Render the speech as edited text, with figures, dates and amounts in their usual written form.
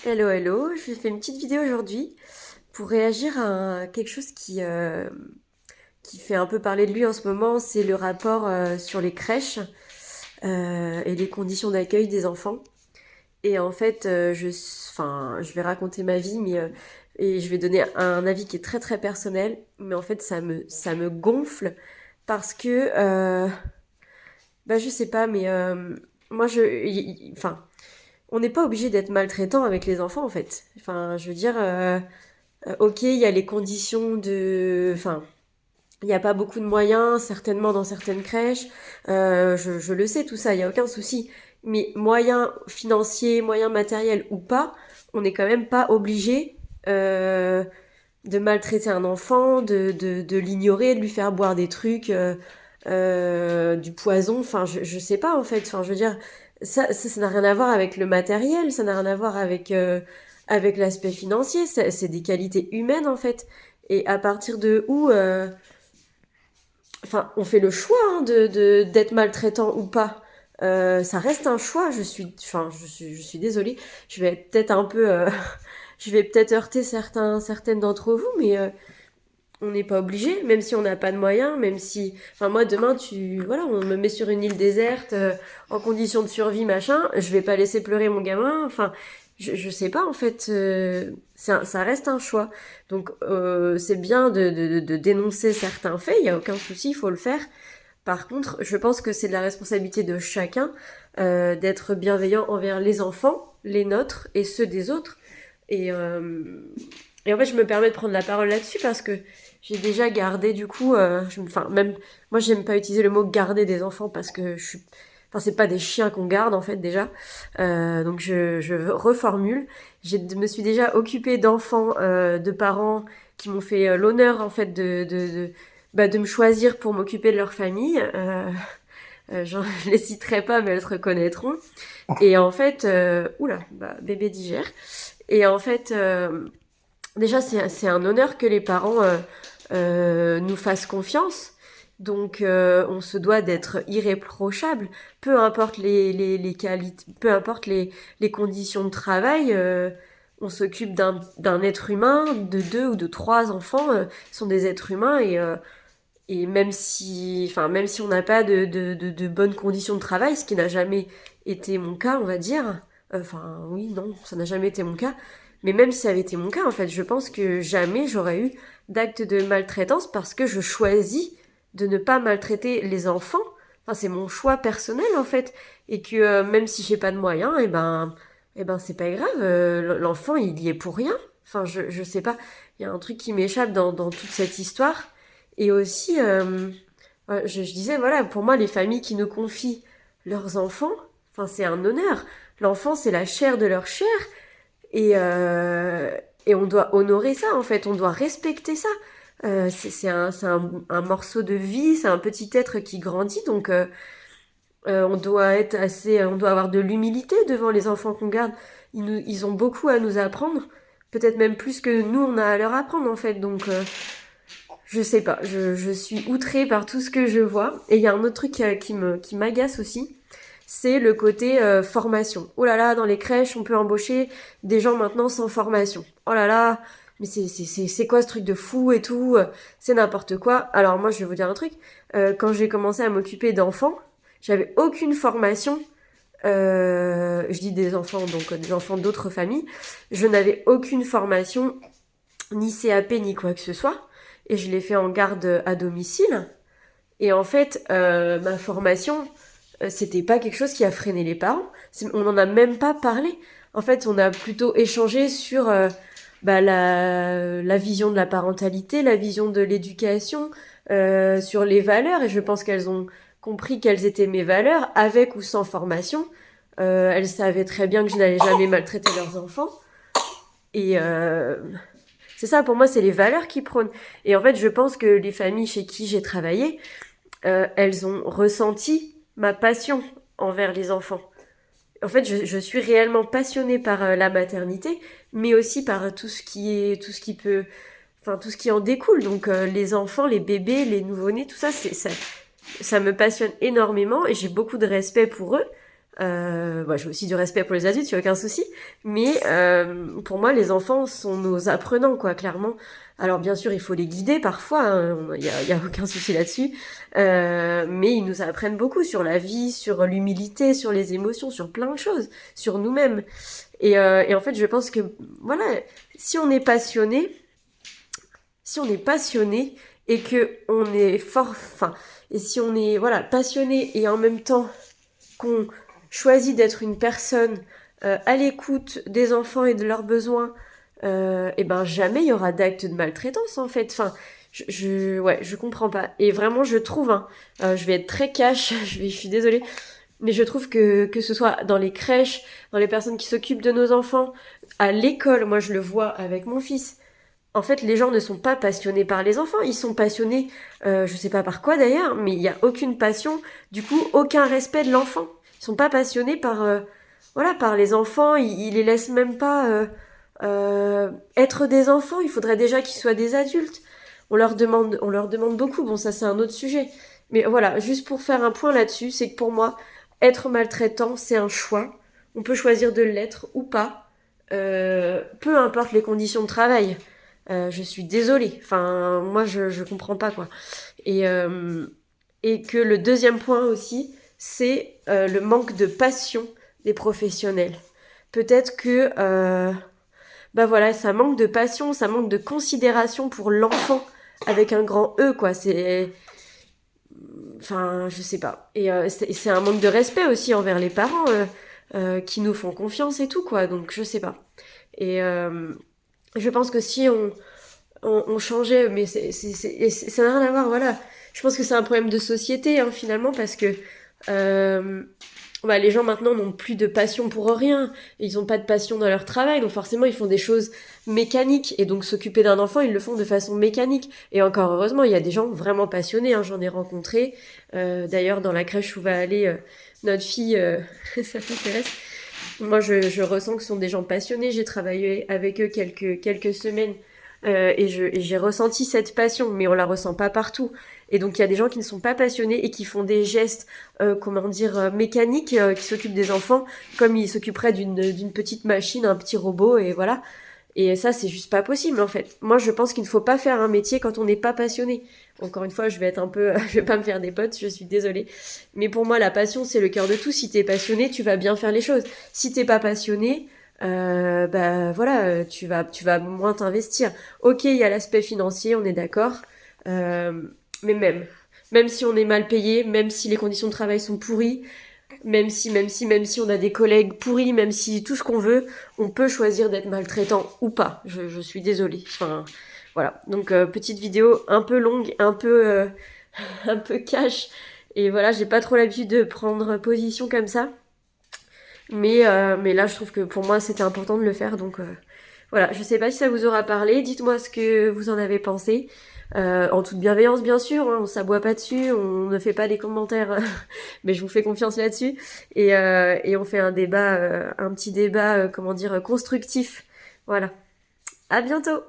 Hello, hello, je vais faire une petite vidéo aujourd'hui pour réagir à quelque chose qui fait un peu parler de lui en ce moment, c'est le rapport sur les crèches et les conditions d'accueil des enfants. Et en fait, je vais raconter ma vie, et je vais donner un avis qui est très très personnel, mais en fait ça me gonfle parce que, je sais pas, moi on n'est pas obligé d'être maltraitant avec les enfants en fait. Enfin, je veux dire, ok, il y a les conditions enfin, il n'y a pas beaucoup de moyens, certainement dans certaines crèches. Je le sais tout ça, il y a aucun souci. Mais moyens financiers, moyens matériels ou pas, on n'est quand même pas obligé de maltraiter un enfant, de l'ignorer, de lui faire boire des trucs, du poison. Enfin, je sais pas en fait. Enfin, je veux dire, ça n'a rien à voir avec le matériel, ça n'a rien à voir avec l'aspect financier. C'est des qualités humaines en fait. Et à partir de où, on fait le choix hein, d'être maltraitant ou pas. Ça reste un choix. Je suis désolée. Je vais être peut-être un peu, je vais peut-être heurter certaines d'entre vous, mais on n'est pas obligé, même si on n'a pas de moyens, même si, enfin moi demain voilà, on me met sur une île déserte en condition de survie machin, je vais pas laisser pleurer mon gamin. Enfin, je sais pas en fait, ça reste un choix. Donc c'est bien de dénoncer certains faits, il y a aucun souci, il faut le faire. Par contre, je pense que c'est de la responsabilité de chacun d'être bienveillant envers les enfants, les nôtres et ceux des autres. Et, euh, et en fait, je me permets de prendre la parole là-dessus parce que j'ai déjà gardé du coup, même moi j'aime pas utiliser le mot garder des enfants parce que c'est pas des chiens qu'on garde en fait déjà. Donc je reformule. Je me suis déjà occupée d'enfants, de parents qui m'ont fait l'honneur en fait de me choisir pour m'occuper de leur famille. Je les citerai pas, mais elles se reconnaîtront. Et en fait, bébé digère. Et en fait, déjà c'est un honneur que les parents nous fassent confiance. Donc on se doit d'être irréprochable, peu importe les qualités, peu importe les conditions de travail. On s'occupe d'un être humain, de deux ou de trois enfants, sont des êtres humains et même si on n'a pas de bonnes conditions de travail, ce qui n'a jamais été mon cas, on va dire. Oui, non, ça n'a jamais été mon cas. Mais même si ça avait été mon cas, en fait, je pense que jamais j'aurais eu d'acte de maltraitance parce que je choisis de ne pas maltraiter les enfants. Enfin, c'est mon choix personnel, en fait. Et que même si j'ai pas de moyens, c'est pas grave. L'enfant, il y est pour rien. Enfin, je sais pas. Il y a un truc qui m'échappe dans toute cette histoire. Et aussi, je disais, voilà, pour moi, les familles qui nous confient leurs enfants, enfin, c'est un honneur. L'enfant, c'est la chair de leur chair. Et, euh, et on doit honorer ça, en fait. On doit respecter ça. C'est un morceau de vie, c'est un petit être qui grandit. Donc, on doit être on doit avoir de l'humilité devant les enfants qu'on garde. Ils ont beaucoup à nous apprendre. Peut-être même plus que nous, on a à leur apprendre, en fait. Donc, je sais pas, je suis outrée par tout ce que je vois. Et il y a un autre truc qui m'agace aussi, c'est le côté formation. Oh là là, dans les crèches, on peut embaucher des gens maintenant sans formation. Oh là là, mais c'est quoi ce truc de fou et tout, c'est n'importe quoi. Alors moi, je vais vous dire un truc. Quand j'ai commencé à m'occuper d'enfants, j'avais aucune formation. Je dis des enfants, donc des enfants d'autres familles. Je n'avais aucune formation, ni CAP, ni quoi que ce soit. Et je l'ai fait en garde à domicile. Et en fait, ma formation, c'était pas quelque chose qui a freiné les parents. On n'en a même pas parlé. En fait, on a plutôt échangé sur la vision de la parentalité, la vision de l'éducation, sur les valeurs. Et je pense qu'elles ont compris quelles étaient mes valeurs, avec ou sans formation. Elles savaient très bien que je n'allais jamais maltraiter leurs enfants. Et c'est ça, pour moi, c'est les valeurs qui prônent. Et en fait, je pense que les familles chez qui j'ai travaillé, elles ont ressenti ma passion envers les enfants. En fait, je suis réellement passionnée par la maternité, mais aussi par tout ce qui peut, enfin tout ce qui en découle. Donc les enfants, les bébés, les nouveau-nés, tout ça, ça me passionne énormément et j'ai beaucoup de respect pour eux. J'ai aussi du respect pour les adultes, y a aucun souci. Mais pour moi, les enfants sont nos apprenants, quoi, clairement. Alors bien sûr, il faut les guider parfois, y a aucun souci là-dessus. Mais ils nous apprennent beaucoup sur la vie, sur l'humilité, sur les émotions, sur plein de choses, sur nous-mêmes. Et en fait, je pense que voilà, si on est passionné, si on est passionné et que on est fort, enfin, et si on est voilà passionné et en même temps qu'on choisit d'être une personne à l'écoute des enfants et de leurs besoins, et ben jamais il y aura d'actes de maltraitance en fait. Enfin, ouais, je comprends pas. Et vraiment, je trouve, je vais être très cash, je suis désolée, mais je trouve que ce soit dans les crèches, dans les personnes qui s'occupent de nos enfants, à l'école, moi je le vois avec mon fils. En fait, les gens ne sont pas passionnés par les enfants, ils sont passionnés, je sais pas par quoi d'ailleurs, mais il y a aucune passion, du coup aucun respect de l'enfant. Ils sont pas passionnés par, voilà, par les enfants, ils les laissent même pas être des enfants. Il faudrait déjà qu'ils soient des adultes. On leur demande beaucoup. Bon, ça c'est un autre sujet. Mais voilà, juste pour faire un point là-dessus, c'est que pour moi, être maltraitant, c'est un choix. On peut choisir de l'être ou pas, peu importe les conditions de travail. Je suis désolée. Enfin, moi, je comprends pas, quoi. Et, euh, et que le deuxième point aussi, c'est le manque de passion des professionnels. Peut-être que, bah voilà, ça manque de passion, ça manque de considération pour l'enfant avec un grand E, quoi. Enfin, je sais pas. Et c'est un manque de respect aussi envers les parents qui nous font confiance et tout, quoi. Donc, je sais pas. Et je pense que si on changeait, mais ça n'a rien à voir, voilà. Je pense que c'est un problème de société, hein, finalement, parce que euh, bah, les gens maintenant n'ont plus de passion pour rien, ils n'ont pas de passion dans leur travail, donc forcément ils font des choses mécaniques, et donc s'occuper d'un enfant, ils le font de façon mécanique. Et encore heureusement, il y a des gens vraiment passionnés, hein, j'en ai rencontré. D'ailleurs, dans la crèche où va aller notre fille, ça t'intéresse? Moi, je ressens que ce sont des gens passionnés. J'ai travaillé avec eux quelques semaines et j'ai ressenti cette passion, mais on la ressent pas partout. Et donc, il y a des gens qui ne sont pas passionnés et qui font des gestes, comment dire, mécaniques, qui s'occupent des enfants comme ils s'occuperaient d'une petite machine, un petit robot, et voilà. Et ça, c'est juste pas possible, en fait. Moi, je pense qu'il ne faut pas faire un métier quand on n'est pas passionné. Encore une fois, je vais être un peu, je vais pas me faire des potes, je suis désolée. Mais pour moi, la passion, c'est le cœur de tout. Si t'es passionné, tu vas bien faire les choses. Si t'es pas passionné, bah voilà, tu vas moins t'investir. Ok, il y a l'aspect financier, on est d'accord. Euh, mais même si on est mal payé, même si les conditions de travail sont pourries, même si on a des collègues pourris, même si tout ce qu'on veut, on peut choisir d'être maltraitant ou pas. Je suis désolée. Enfin, voilà. Donc petite vidéo un peu longue, un peu un peu cash. Et voilà, j'ai pas trop l'habitude de prendre position comme ça. Mais là, je trouve que pour moi, c'était important de le faire. Donc voilà, je sais pas si ça vous aura parlé. Dites-moi ce que vous en avez pensé. En toute bienveillance, bien sûr, hein, on s'aboie pas dessus, on ne fait pas des commentaires, mais je vous fais confiance là-dessus. Et on fait un débat, un petit débat, comment dire, constructif. Voilà. À bientôt!